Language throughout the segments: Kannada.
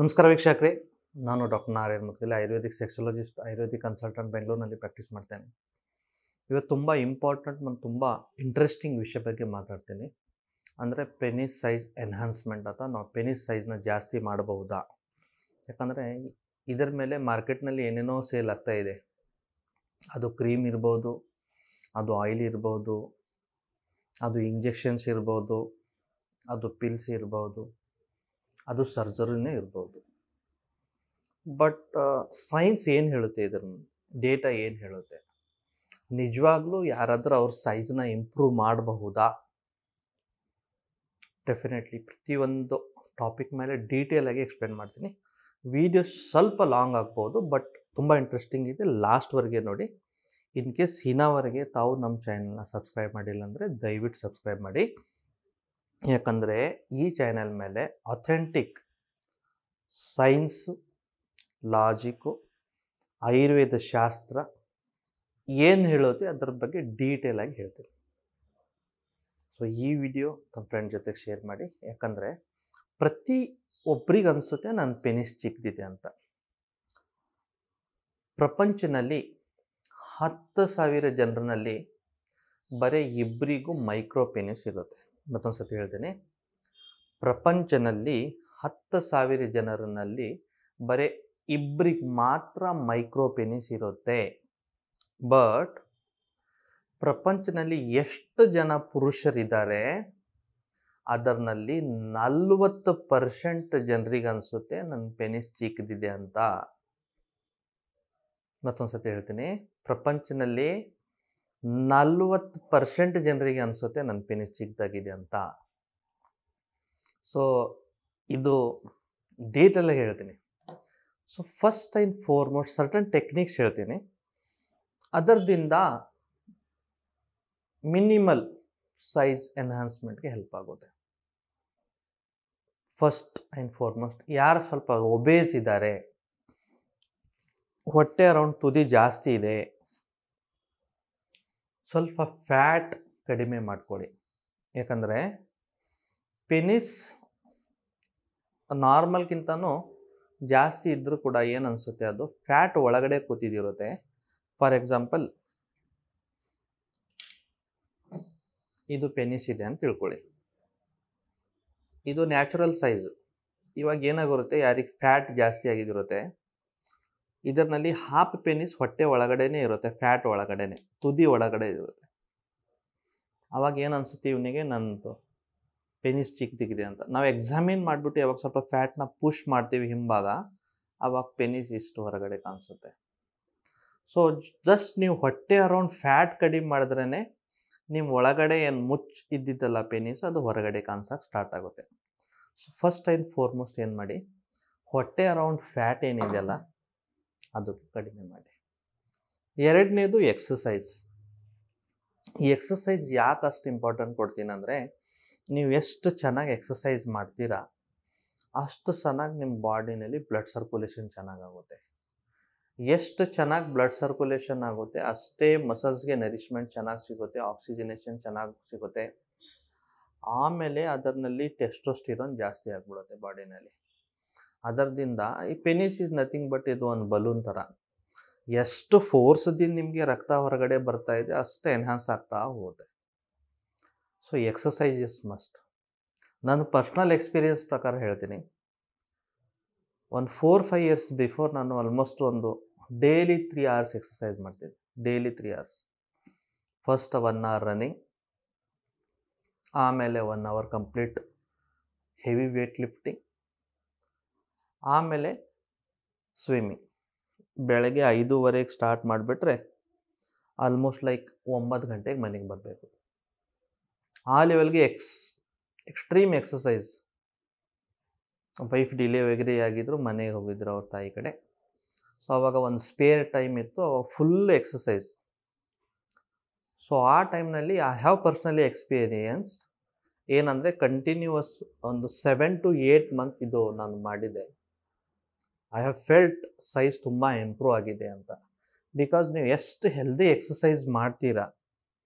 ನಮಸ್ಕಾರ ವೀಕ್ಷಕರೇ, ನಾನು doctor Narayan Mudgal, Ayurvedic sexologist, Ayurvedic consultant, ಬೆಂಗಳೂರಿನಲ್ಲಿ ಪ್ರಾಕ್ಟೀಸ್ ಮಾಡ್ತೇನೆ. ಇವತ್ತು ತುಂಬ ಇಂಪಾರ್ಟೆಂಟ್ ಮತ್ತು ತುಂಬ ಇಂಟ್ರೆಸ್ಟಿಂಗ್ ವಿಷಯ ಬಗ್ಗೆ ಮಾತಾಡ್ತೀನಿ. ಅಂದರೆ ಪೆನಿಸ್ ಸೈಜ್ ಎನ್ಹಾನ್ಸ್ಮೆಂಟ್ ಅಥವಾ ನಾವು ಪೆನಿಸ್ ಸೈಜ್ನ ಜಾಸ್ತಿ ಮಾಡಬಹುದಾ? ಯಾಕಂದರೆ ಇದರ ಮೇಲೆ ಮಾರ್ಕೆಟ್ನಲ್ಲಿ ಏನೇನೋ ಸೇಲ್ ಆಗ್ತಾ ಇದೆ. ಅದು ಕ್ರೀಮ್ ಇರ್ಬೋದು, ಅದು ಆಯಿಲ್ ಇರ್ಬೋದು, ಅದು ಇಂಜೆಕ್ಷನ್ಸ್ ಇರ್ಬೋದು, ಅದು ಪಿಲ್ಸ್ ಇರ್ಬೋದು, ಅದು ಸರ್ಜರಿನೇ ಇರ್ಬೋದು. ಬಟ್ ಸೈನ್ಸ್ ಏನು ಹೇಳುತ್ತೆ, ಇದರ ಡೇಟಾ ಏನು ಹೇಳುತ್ತೆ? ನಿಜವಾಗ್ಲೂ ಯಾರಾದರೂ ಅವ್ರ ಸೈಜ್ನ ಇಂಪ್ರೂವ್ ಮಾಡಬಹುದಾ? ಡೆಫಿನೆಟ್ಲಿ ಪ್ರತಿಯೊಂದು ಟಾಪಿಕ್ ಮೇಲೆ ಡೀಟೇಲ್ ಆಗಿ ಎಕ್ಸ್ಪ್ಲೇನ್ ಮಾಡ್ತೀನಿ. ವಿಡಿಯೋ ಸ್ವಲ್ಪ ಲಾಂಗ್ ಆಗ್ಬೋದು, ಬಟ್ ತುಂಬ ಇಂಟ್ರೆಸ್ಟಿಂಗ್ ಇದೆ. ಲಾಸ್ಟ್ವರೆಗೆ ನೋಡಿ. ಇನ್ ಕೇಸ್ ಇನ್ನವರೆಗೆ ತಾವು ನಮ್ಮ ಚಾನಲ್ನ ಸಬ್ಸ್ಕ್ರೈಬ್ ಮಾಡಿಲ್ಲ ಅಂದರೆ ದಯವಿಟ್ಟು ಸಬ್ಸ್ಕ್ರೈಬ್ ಮಾಡಿ. ಯಾಕಂದರೆ ಈ ಚಾನೆಲ್ ಮೇಲೆ ಅಥೆಂಟಿಕ್ ಸೈನ್ಸು, ಲಾಜಿಕ್ಕು, ಆಯುರ್ವೇದ ಶಾಸ್ತ್ರ ಏನು ಹೇಳುತ್ತೆ ಅದರ ಬಗ್ಗೆ ಡೀಟೇಲ್ ಆಗಿ ಹೇಳ್ತೀನಿ. ಸೊ ಈ ವಿಡಿಯೋ ತಮ್ಮ ಫ್ರೆಂಡ್ ಜೊತೆಗೆ ಶೇರ್ ಮಾಡಿ. ಯಾಕಂದರೆ ಪ್ರತಿ ಒಬ್ರಿಗೆ ಅನಿಸುತ್ತೆ ನನ್ನ ಪೆನಿಸ್ ಚಿಕ್ಕದಿದೆ ಅಂತ. ಪ್ರಪಂಚದಲ್ಲಿ 10,000 ಜನರಲ್ಲಿ ಬರೀ ಇಬ್ಬರಿಗೂ ಮೈಕ್ರೋ ಪೆನಿಸ್ ಇರುತ್ತೆ. ಮತ್ತೊಂದು ಸತಿ ಹೇಳ್ತೇನೆ, ಪ್ರಪಂಚದಲ್ಲಿ 10,000 ಜನರಲ್ಲಿ ಬರೀ ಇಬ್ಬರಿಗೆ ಮಾತ್ರ ಮೈಕ್ರೋ ಪೆನಿಸ್ ಇರುತ್ತೆ. ಬಟ್ ಪ್ರಪಂಚದಲ್ಲಿ ಎಷ್ಟು ಜನ ಪುರುಷರಿದ್ದಾರೆ, ಅದರಲ್ಲಿ 40% ಜನರಿಗೆ ಅನಿಸುತ್ತೆ ನನ್ನ ಪೆನಿಸ್ ಚಿಕ್ಕದಿದೆ ಅಂತ. ಮತ್ತೊಂದು ಸತಿ ಹೇಳ್ತೀನಿ, ಪ್ರಪಂಚದಲ್ಲಿ 40% ಜನರಿಗೆ ಅನಿಸುತ್ತೆ ನನ್ನ ಪೆನಿಸ್ ಚಿಕ್ಕದಾಗಿದೆ ಅಂತ. ಸೊ ಇದು ಡೀಟೇಲಾಗಿ ಹೇಳ್ತೀನಿ. So first and foremost certain techniques ಹೇಳ್ತೀನಿ. ಅದರದಿಂದ ಮಿನಿಮಲ್ ಸೈಜ್ ಎನ್ಹಾನ್ಸ್ಮೆಂಟ್ಗೆ ಹೆಲ್ಪ್ ಆಗುತ್ತೆ. ಫಸ್ಟ್ ಆ್ಯಂಡ್ ಫಾರ್ಮೋಸ್ಟ್, ಯಾರು ಸ್ವಲ್ಪ ಒಬೇಸ್ ಇದ್ದಾರೆ, ಹೊಟ್ಟೆ ಅರೌಂಡ್ ತುದಿ ಜಾಸ್ತಿ ಇದೆ, ಸ್ವಲ್ಪ ಫ್ಯಾಟ್ ಕಡಿಮೆ ಮಾಡ್ಕೊಳ್ಳಿ. ಯಾಕಂದರೆ ಪೆನಿಸ್ ನಾರ್ಮಲ್ಗಿಂತನೂ ಜಾಸ್ತಿ ಇದ್ದರೂ ಕೂಡ ಏನು ಅನಿಸುತ್ತೆ, ಅದು ಫ್ಯಾಟ್ ಒಳಗಡೆ ಕೂತಿದಿರುತ್ತೆ. ಫಾರ್ ಎಕ್ಸಾಂಪಲ್, ಇದು ಪೆನಿಸ್ ಇದೆ ಅಂತ ತಿಳ್ಕೊಳ್ಳಿ. ಇದು ನ್ಯಾಚುರಲ್ ಸೈಜ್. ಇವಾಗ ಏನಾಗಿರುತ್ತೆ, ಯಾರಿಗೆ ಫ್ಯಾಟ್ ಜಾಸ್ತಿ ಆಗಿದಿರುತ್ತೆ, ಇದರಲ್ಲಿ ಹಾಫ್ ಪೆನಿಸ್ ಹೊಟ್ಟೆ ಒಳಗಡೆನೇ ಇರುತ್ತೆ, ಫ್ಯಾಟ್ ಒಳಗಡೆನೆ, ತುದಿ ಒಳಗಡೆ ಇರುತ್ತೆ. ಅವಾಗ ಏನು ಅನಿಸುತ್ತೆ ಇವನಿಗೆ, ನನ್ನದು ಪೆನಿಸ್ ಚಿಕ್ಕದಿದೆ ಅಂತ. ನಾವು ಎಕ್ಸಾಮಿನ್ ಮಾಡಿಬಿಟ್ಟು ಯಾವಾಗ ಸ್ವಲ್ಪ ಫ್ಯಾಟ್ನ ಪುಷ್ ಮಾಡ್ತೀವಿ ಹಿಂಭಾಗ, ಆವಾಗ ಪೆನಿಸ್ ಇಷ್ಟು ಹೊರಗಡೆ ಕಾಣಿಸುತ್ತೆ. ಸೊ ಜಸ್ಟ್ ನೀವು ಹೊಟ್ಟೆ ಅರೌಂಡ್ ಫ್ಯಾಟ್ ಕಡಿಮೆ ಮಾಡಿದ್ರೇ ನಿಮ್ಮ ಒಳಗಡೆ ಏನು ಇದ್ದಿದ್ದಲ್ಲ ಪೆನಿಸ್, ಅದು ಹೊರಗಡೆ ಕಾಣಿಸೋಕೆ ಸ್ಟಾರ್ಟ್ ಆಗುತ್ತೆ. ಸೊ ಫಸ್ಟ್ ಆ್ಯಂಡ್ ಫಾರ್ಮೋಸ್ಟ್ ಏನು ಮಾಡಿ, ಹೊಟ್ಟೆ ಅರೌಂಡ್ ಫ್ಯಾಟ್ ಏನಿದೆಯಲ್ಲ ಅದು ಕಡಿಮೆ ಮಾಡಿ. ಎರಡನೇದು ಎಕ್ಸಸೈಸ್. ಈ ಎಕ್ಸಸೈಸ್ ಯಾಕೆ ಅಷ್ಟು ಇಂಪಾರ್ಟೆಂಟ್ ಕೊಡ್ತೀನಿ ಅಂದರೆ, ನೀವು ಎಷ್ಟು ಚೆನ್ನಾಗಿ ಎಕ್ಸಸೈಸ್ ಮಾಡ್ತೀರಾ ಅಷ್ಟು ಚೆನ್ನಾಗಿ ನಿಮ್ಮ ಬಾಡಿನಲ್ಲಿ ಬ್ಲಡ್ ಸರ್ಕ್ಯುಲೇಷನ್ ಚೆನ್ನಾಗಾಗುತ್ತೆ. ಎಷ್ಟು ಚೆನ್ನಾಗಿ ಬ್ಲಡ್ ಸರ್ಕ್ಯುಲೇಷನ್ ಆಗುತ್ತೆ ಅಷ್ಟೇ ಮಸಲ್ಸ್ಗೆ ನರಿಶ್ಮೆಂಟ್ ಚೆನ್ನಾಗಿ ಸಿಗುತ್ತೆ, ಆಕ್ಸಿಜನೇಷನ್ ಚೆನ್ನಾಗಿ ಸಿಗುತ್ತೆ. ಆಮೇಲೆ ಅದರಲ್ಲಿ ಟೆಸ್ಟೋಸ್ಟಿರಾನ್ ಜಾಸ್ತಿ ಆಗಿಬಿಡುತ್ತೆ ಬಾಡಿನಲ್ಲಿ. ಅದರಿಂದ ಈ ಪೆನಿಸ್ ಈಸ್ ನಥಿಂಗ್ ಬಟ್ ಇದು ಒಂದು ಬಲೂನ್ ಥರ. ಎಷ್ಟು ಫೋರ್ಸ್ದಿಂದ ನಿಮಗೆ ರಕ್ತ ಹೊರಗಡೆ ಬರ್ತಾ ಇದೆ ಅಷ್ಟು ಎನ್ಹಾನ್ಸ್ ಆಗ್ತಾ ಹೋಗುತ್ತೆ. So exercise is must. ನನ್ನ ಪರ್ಸ್ನಲ್ ಎಕ್ಸ್ಪೀರಿಯನ್ಸ್ ಪ್ರಕಾರ ಹೇಳ್ತೀನಿ, ಒಂದು 4-5 ಇಯರ್ಸ್ ಬಿಫೋರ್ ನಾನು ಆಲ್ಮೋಸ್ಟ್ ಒಂದು ಡೈಲಿ 3 hours ಎಕ್ಸಸೈಸ್ ಮಾಡ್ತಿದ್ದೆ. Daily 3 hours. First 1 hour running, ಆಮೇಲೆ 1 hour complete heavy weight lifting, ಆಮೇಲೆ ಸ್ವಿಮ್ಮಿಂಗ್. ಬೆಳಗ್ಗೆ 5:30 ಸ್ಟಾರ್ಟ್ ಮಾಡಿಬಿಟ್ರೆ ಆಲ್ಮೋಸ್ಟ್ ಲೈಕ್ 9 ಗಂಟೆಗೆ ಮನೆಗೆ ಬರಬೇಕು. ಆ ಲೆವೆಲ್ಗೆ ಎಕ್ಸ್ಟ್ರೀಮ್ ಎಕ್ಸಸೈಸ್. ವೈಫ್ ಡಿಲಿವರಿ ಆಗಿದ್ರು, ಮನೆಗೆ ಹೋಗಿದ್ರು ಅವ್ರ ತಾಯಿ ಕಡೆ. ಸೊ ಆವಾಗ ಒಂದು ಸ್ಪೇರ್ ಟೈಮ್ ಇತ್ತು, ಅವಾಗ ಫುಲ್ ಎಕ್ಸಸೈಸ್. ಸೊ ಆ ಟೈಮ್ನಲ್ಲಿ ಐ ಹ್ಯಾವ್ ಪರ್ಸ್ನಲಿ ಎಕ್ಸ್ಪೀರಿಯನ್ಸ್ ಏನಂದರೆ, ಕಂಟಿನ್ಯೂಸ್ ಒಂದು 7 to 8 months ಇದು ನಾನು ಮಾಡಿದ್ದೆ. ಐ ಹ್ಯಾವ್ ಫೆಲ್ಟ್ ಸೈಜ್ ತುಂಬ ಇಂಪ್ರೂವ್ ಆಗಿದೆ ಅಂತ. ಬಿಕಾಸ್ ನೀವು ಎಷ್ಟು ಹೆಲ್ದಿ ಎಕ್ಸಸೈಸ್ ಮಾಡ್ತೀರಾ,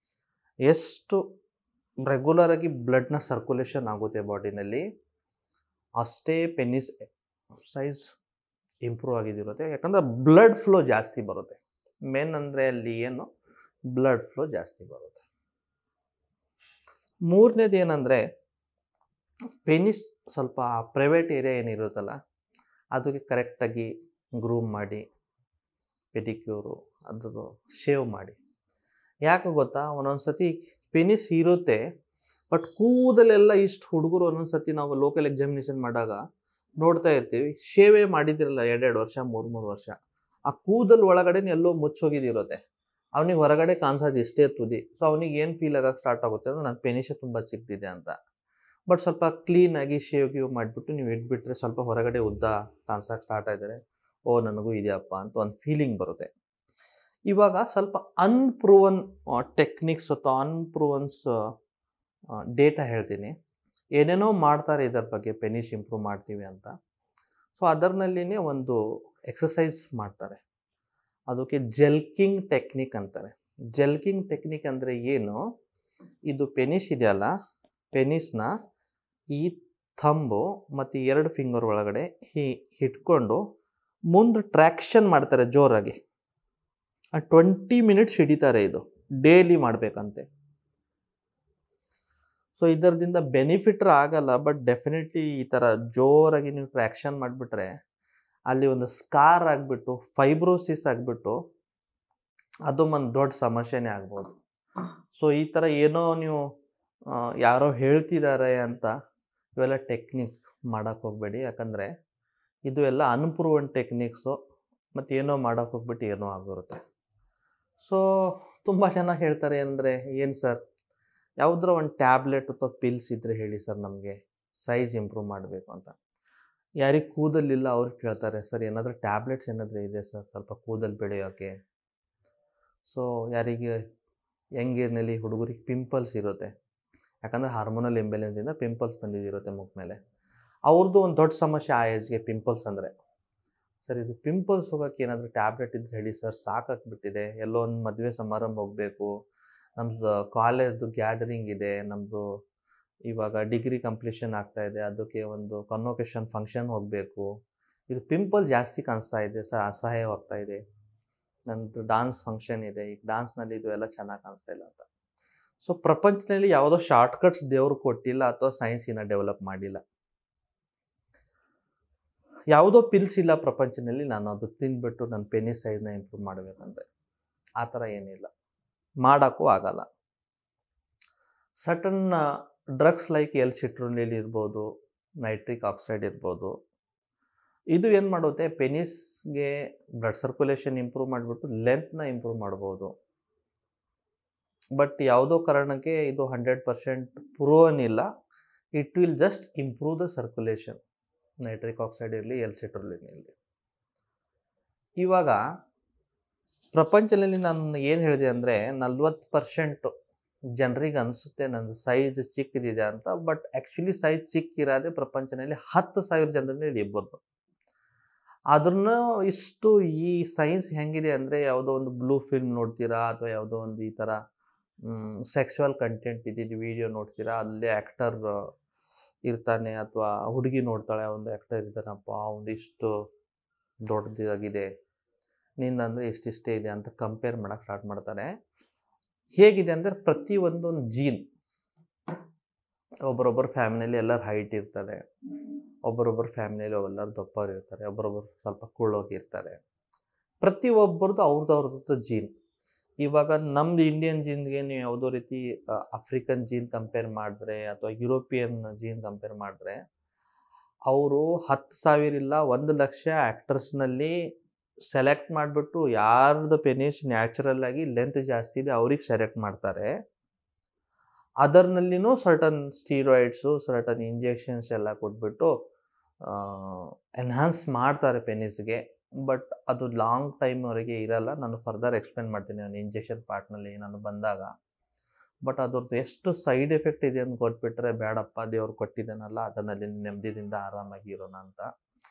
ಎಷ್ಟು ರೆಗ್ಯುಲರಾಗಿ ಬ್ಲಡ್ನ ಸರ್ಕ್ಯುಲೇಷನ್ ಆಗುತ್ತೆ ಬಾಡಿನಲ್ಲಿ, ಅಷ್ಟೇ ಪೆನಿಸ್ ಸೈಜ್ ಇಂಪ್ರೂವ್ ಆಗಿದಿರುತ್ತೆ. ಯಾಕಂದರೆ ಬ್ಲಡ್ ಫ್ಲೋ ಜಾಸ್ತಿ ಬರುತ್ತೆ. ಮೇನ್ ಅಂದರೆ ಅಲ್ಲಿ ಏನು ಬ್ಲಡ್ ಫ್ಲೋ ಜಾಸ್ತಿ ಬರುತ್ತೆ. ಮೂರನೇದು ಏನಂದರೆ ಪೆನಿಸ್ ಸ್ವಲ್ಪ ಪ್ರೈವೇಟ್ ಏರಿಯಾ ಏನಿರುತ್ತಲ್ಲ ಅದಕ್ಕೆ ಕರೆಕ್ಟಾಗಿ ಗ್ರೂಮ್ ಮಾಡಿ ಪೆಡಿಕ್ಯೂರು ಅದು ಶೇವ್ ಮಾಡಿ. ಯಾಕೆ ಗೊತ್ತಾ, ಒಂದೊಂದು ಸತಿ ಪೆನಿಸ್ ಇರುತ್ತೆ ಬಟ್ ಕೂದಲೆಲ್ಲ ಇಷ್ಟು ಹುಡುಗರು ಒಂದೊಂದು ಸತಿ ನಾವು ಲೋಕಲ್ ಎಕ್ಸಾಮಿನೇಷನ್ ಮಾಡಾಗ ನೋಡ್ತಾ ಇರ್ತೀವಿ, ಶೇವೇ ಮಾಡಿದಿರಲ್ಲ 2 ವರ್ಷ 3 ವರ್ಷ, ಆ ಕೂದಲು ಒಳಗಡೆ ಎಲ್ಲೋ ಮುಚ್ಚೋಗಿದಿರುತ್ತೆ. ಅವನಿಗೆ ಹೊರಗಡೆ ಕಾಣಿಸೋದು ಇಷ್ಟೇ ತುದಿ. ಸೊ ಅವನಿಗೆ ಏನು ಫೀಲ್ ಆಗೋಕ್ಕೆ ಸ್ಟಾರ್ಟ್ ಆಗುತ್ತೆ ಅಂದರೆ ನನ್ನ ಪೆನಿಸೇ ತುಂಬ ಚಿಕ್ಕದಿದೆ ಅಂತ. ಬಟ್ ಸ್ವಲ್ಪ ಕ್ಲೀನಾಗಿ ಶೇವ್ ಮಾಡಿಬಿಟ್ಟು ನೀವು ಇಟ್ಬಿಟ್ರೆ ಸ್ವಲ್ಪ ಹೊರಗಡೆ ಉದ್ದ ಕಾಣಿಸೋಕ್ಕೆ ಸ್ಟಾರ್ಟ್ ಆಗಿದ್ದಾರೆ, ಓ ನನಗೂ ಇದೆಯಪ್ಪ ಅಂತ ಒಂದು ಫೀಲಿಂಗ್ ಬರುತ್ತೆ. ಇವಾಗ ಸ್ವಲ್ಪ ಅನ್ಪ್ರೂವನ್ ಟೆಕ್ನಿಕ್ಸ್ ಅಥವಾ ಅನ್ಪ್ರೂವನ್ಸ್ ಡೇಟಾ ಹೇಳ್ತೀನಿ. ಏನೇನೋ ಮಾಡ್ತಾರೆ ಇದರ ಬಗ್ಗೆ, ಪೆನಿಸ್ ಇಂಪ್ರೂವ್ ಮಾಡ್ತೀವಿ ಅಂತ. ಸೊ ಅದರಲ್ಲಿನೇ ಒಂದು ಎಕ್ಸಸೈಸ್ ಮಾಡ್ತಾರೆ, ಅದಕ್ಕೆ ಜೆಲ್ಕಿಂಗ್ ಟೆಕ್ನಿಕ್ ಅಂತಾರೆ. ಜೆಲ್ಕಿಂಗ್ ಟೆಕ್ನಿಕ್ ಅಂದರೆ ಏನು, ಇದು ಪೆನಿಸ್ ಇದೆಯಲ್ಲ, ಪೆನಿಸ್ನ ಈ ಥಂಬು ಮತ್ತು 2 ಫಿಂಗರ್ ಒಳಗಡೆ ಇಟ್ಕೊಂಡು ಮುಂದೆ ಟ್ರ್ಯಾಕ್ಷನ್ ಮಾಡ್ತಾರೆ ಜೋರಾಗಿ. 20 ಮಿನಿಟ್ಸ್ ಹಿಡಿತಾರೆ. ಇದು ಡೈಲಿ ಮಾಡಬೇಕಂತೆ. ಸೊ ಇದರಿಂದ ಬೆನಿಫಿಟ್ರ್ ಆಗಲ್ಲ, ಬಟ್ ಡೆಫಿನೆಟ್ಲಿ ಈ ಥರ ಜೋರಾಗಿ ನೀವು ಟ್ರ್ಯಾಕ್ಷನ್ ಮಾಡಿಬಿಟ್ರೆ ಅಲ್ಲಿ ಒಂದು ಸ್ಕಾರ್ ಆಗಿಬಿಟ್ಟು ಫೈಬ್ರೋಸಿಸ್ ಆಗಿಬಿಟ್ಟು ಅದು ಒಂದು ದೊಡ್ಡ ಸಮಸ್ಯೆನೇ ಆಗ್ಬೋದು. ಸೊ ಈ ಥರ ಏನೋ ನೀವು ಯಾರೋ ಹೇಳ್ತಿದ್ದಾರೆ ಅಂತ ಇವೆಲ್ಲ ಟೆಕ್ನಿಕ್ ಮಾಡೋಕ್ಕೆ ಹೋಗಬೇಡಿ. ಯಾಕಂದರೆ ಇದು ಎಲ್ಲ ಅನ್ಪ್ರೂವನ್ ಟೆಕ್ನಿಕ್ಸು, ಮತ್ತು ಏನೋ ಮಾಡೋಕ್ಕೆ ಹೋಗ್ಬಿಟ್ಟು ಏನೋ ಆಗಿರುತ್ತೆ. ಸೊ ತುಂಬ ಜನ ಹೇಳ್ತಾರೆ ಅಂದರೆ, ಏನು ಸರ್ ಯಾವುದರ ಒಂದು ಟ್ಯಾಬ್ಲೆಟ್ ಅಥವಾ ಪಿಲ್ಸ್ ಇದ್ದರೆ ಹೇಳಿ ಸರ್ ನಮಗೆ ಸೈಜ್ ಇಂಪ್ರೂವ್ ಮಾಡಬೇಕು ಅಂತ. ಯಾರಿಗೆ ಕೂದಲಿಲ್ಲ ಅವ್ರಿಗೆ ಕೇಳ್ತಾರೆ, ಸರ್ ಏನಾದರೂ ಟ್ಯಾಬ್ಲೆಟ್ಸ್ ಏನಾದರೂ ಇದೆ ಸರ್ ಸ್ವಲ್ಪ ಕೂದಲು ಬೆಳೆಯೋಕ್ಕೆ. ಸೊ ಯಾರಿಗೆ ಯಂಗೇಜ್ನಲ್ಲಿ ಹುಡುಗರಿಗೆ ಪಿಂಪಲ್ಸ್ ಇರುತ್ತೆ, ಯಾಕಂದರೆ ಹಾರ್ಮೋನಲ್ ಇಂಬ್ಯಾಲೆನ್ಸಿಂದ ಪಿಂಪಲ್ಸ್ ಬಂದಿದಿರುತ್ತೆ ಮುಖ ಮೇಲೆ, ಅವ್ರದ್ದು ಒಂದು ದೊಡ್ಡ ಸಮಸ್ಯೆ ಆ ಏಜ್ಗೆ ಪಿಂಪಲ್ಸ್ ಅಂದರೆ. ಸರ್ ಇದು ಪಿಂಪಲ್ಸ್ ಹೋಗೋಕ್ಕೆ ಏನಾದರೂ ಟ್ಯಾಬ್ಲೆಟ್ ಇದ್ರೆ ಹೇಳಿ ಸರ್, ಸಾಕಾಗ್ಬಿಟ್ಟಿದೆ, ಎಲ್ಲೋ ಒಂದು ಮದುವೆ ಸಮಾರಂಭ ಹೋಗಬೇಕು, ನಮ್ಮದು ಕಾಲೇಜ್ದು ಗ್ಯಾದರಿಂಗ್ ಇದೆ, ನಮ್ಮದು ಇವಾಗ ಡಿಗ್ರಿ ಕಂಪ್ಲೀಷನ್ ಆಗ್ತಾಯಿದೆ, ಅದಕ್ಕೆ ಒಂದು ಕನ್ವೊಕೇಶನ್ ಫಂಕ್ಷನ್ ಹೋಗಬೇಕು, ಇದು ಪಿಂಪಲ್ ಜಾಸ್ತಿ ಕಾಣಿಸ್ತಾ ಇದೆ ಸರ್, ಅಸಹ್ಯವಾಗ್ತಾ ಇದೆ, ನನ್ನದು ಡಾನ್ಸ್ ಫಂಕ್ಷನ್ ಇದೆ, ಈಗ ಡಾನ್ಸ್ನಲ್ಲಿ ಇದು ಎಲ್ಲ ಚೆನ್ನಾಗಿ ಕಾಣಿಸ್ತಾ ಇಲ್ಲ ಅಂತ. ಸೊ ಪ್ರಪಂಚದಲ್ಲಿ ಯಾವುದೋ ಶಾರ್ಟ್ಕಟ್ಸ್ ದೇವರು ಕೊಟ್ಟಿಲ್ಲ ಅಥವಾ ಸೈನ್ಸ್ ಇನ್ನೂ ಡೆವಲಪ್ ಮಾಡಿಲ್ಲ. ಯಾವುದೋ ಪಿಲ್ಸ್ ಇಲ್ಲ ಪ್ರಪಂಚದಲ್ಲಿ ನಾನು ಅದು ತಿಂದ್ಬಿಟ್ಟು ನನ್ನ ಪೆನಿಸ್ ಸೈಜ್ನ ಇಂಪ್ರೂವ್ ಮಾಡಬೇಕಂದ್ರೆ ಆ ಥರ ಏನಿಲ್ಲ, ಮಾಡೋಕ್ಕೂ ಆಗಲ್ಲ. ಸರ್ಟನ್ ಡ್ರಗ್ಸ್ ಲೈಕ್ ಎಲ್-ಸಿಟ್ರೋನಿಲ್ ಇರ್ಬೋದು, ನೈಟ್ರಿಕ್ ಆಕ್ಸೈಡ್ ಇರ್ಬೋದು, ಇದು ಏನು ಮಾಡುತ್ತೆ, ಪೆನಿಸ್ಗೆ ಬ್ಲಡ್ ಸರ್ಕ್ಯುಲೇಷನ್ ಇಂಪ್ರೂವ್ ಮಾಡಿಬಿಟ್ಟು ಲೆಂತ್ನ ಇಂಪ್ರೂವ್ ಮಾಡ್ಬೋದು. ಬಟ್ ಯಾವುದೋ ಕಾರಣಕ್ಕೆ ಇದು 100% ಪ್ರೂವನ್ ಇಲ್ಲ. It will just improve the circulation, nitric oxide ಇರಲಿ ಎಲ್-ಸಿಟ್ರೋನಿಲ್ ಇರಲಿ. ಇವಾಗ ಪ್ರಪಂಚದಲ್ಲಿ ನಾನು ಏನು ಹೇಳಿದೆ ಅಂದರೆ 40% ಜನರಿಗೆ ಅನಿಸುತ್ತೆ ನನ್ನ ಸೈಜ್ ಚಿಕ್ಕದಿದೆ ಅಂತ. ಬಟ್ ಆ್ಯಕ್ಚುಲಿ ಸೈಜ್ ಚಿಕ್ಕಿರೋದೇ ಪ್ರಪಂಚದಲ್ಲಿ 10,000 ಜನರಲ್ಲಿ ಇರ್ಬೋದು. ಅದನ್ನು ಇಷ್ಟು ಈ ಸೈನ್ಸ್ ಹೆಂಗಿದೆ ಅಂದರೆ, ಯಾವುದೋ ಒಂದು ಬ್ಲೂ ಫಿಲ್ಮ್ ನೋಡ್ತೀರಾ ಅಥವಾ ಯಾವುದೋ ಒಂದು ಈ ಥರ ಸೆಕ್ಸುವಲ್ ಕಂಟೆಂಟ್ ಇದ್ದಿದ್ದು ವಿಡಿಯೋ ನೋಡ್ತೀರಾ, ಅಲ್ಲೇ ಆ್ಯಕ್ಟರ್ ಇರ್ತಾನೆ ಅಥವಾ ಹುಡುಗಿ ನೋಡ್ತಾಳೆ, ಒಂದು ಆ್ಯಕ್ಟರ್ ಇರ್ತಾನಪ್ಪ, ಅವನು ಇಷ್ಟು ದೊಡ್ಡದಾಗಿದೆ, ನಿಂದಂದರೆ ಇಷ್ಟಿಷ್ಟೇ ಇದೆ ಅಂತ ಕಂಪೇರ್ ಮಾಡೋಕ್ಕೆ ಸ್ಟಾರ್ಟ್ ಮಾಡ್ತಾರೆ. ಹೇಗಿದೆ ಅಂದರೆ ಪ್ರತಿಯೊಂದೊಂದು ಜೀನ್, ಒಬ್ಬರೊಬ್ಬರ ಫ್ಯಾಮಿಲಿಯಲ್ಲಿ ಎಲ್ಲರೂ ಹೈಟ್ ಇರ್ತಾರೆ, ಒಬ್ಬರೊಬ್ಬರ ಫ್ಯಾಮಿಲಿಯಲ್ಲಿ ಎಲ್ಲರೂ ದಪ್ಪರು ಇರ್ತಾರೆ, ಒಬ್ಬರೊಬ್ಬರು ಸ್ವಲ್ಪ ಕುಳ್ಳೋಗಿರ್ತಾರೆ. ಪ್ರತಿಯೊಬ್ಬರದ್ದು ಅವ್ರದ್ದು ಜೀನ್. ಇವಾಗ ನಮ್ಮದು ಇಂಡಿಯನ್ ಜೀನ್ಗೆ ನೀವು ಯಾವುದೋ ರೀತಿ ಆಫ್ರಿಕನ್ ಜೀನ್ ಕಂಪೇರ್ ಮಾಡಿದ್ರೆ ಅಥವಾ ಯುರೋಪಿಯನ್ ಜೀನ್ ಕಂಪೇರ್ ಮಾಡಿದ್ರೆ, ಅವರು 10,000 ಇಲ್ಲ 1,00,000 ಆ್ಯಕ್ಟರ್ಸ್ನಲ್ಲಿ ಸೆಲೆಕ್ಟ್ ಮಾಡಿಬಿಟ್ಟು ಯಾರ್ದು ಪೆನಿಸ್ ನ್ಯಾಚುರಲ್ ಆಗಿ ಲೆಂತ್ ಜಾಸ್ತಿ ಇದೆ ಅವ್ರಿಗೆ ಸೆಲೆಕ್ಟ್ ಮಾಡ್ತಾರೆ. ಅದರ್ನಲ್ಲಿನೂ ಸರ್ಟನ್ ಸ್ಟೀರಾಯ್ಡ್ಸು, ಸರ್ಟನ್ ಇಂಜೆಕ್ಷನ್ಸ್ ಎಲ್ಲ ಕೊಟ್ಬಿಟ್ಟು ಎನ್ಹಾನ್ಸ್ ಮಾಡ್ತಾರೆ ಪೆನಿಸ್ಗೆ. ಬಟ್ ಅದು ಲಾಂಗ್ ಟೈಮ್ವರೆಗೆ ಇರಲ್ಲ. ನಾನು ಫರ್ದರ್ ಎಕ್ಸ್ಪ್ಲೇನ್ ಮಾಡ್ತೀನಿ ನಾನು ಇಂಜೆಕ್ಷನ್ ಪಾರ್ಟ್ನಲ್ಲಿ ನಾನು ಬಂದಾಗ. ಬಟ್ ಅದ್ರದ್ದು ಎಷ್ಟು ಸೈಡ್ ಎಫೆಕ್ಟ್ ಇದೆ ಅಂತ ಕೊಟ್ಬಿಟ್ರೆ ಬೇಡಪ್ಪ, ದೇವ್ರು ಕೊಟ್ಟಿದ್ದಾನಲ್ಲ ಅದನ್ನಲ್ಲಿ ನೆಮ್ಮದಿಯಿಂದ ಆರಾಮಾಗಿ ಇರೋಣ ಅಂತ.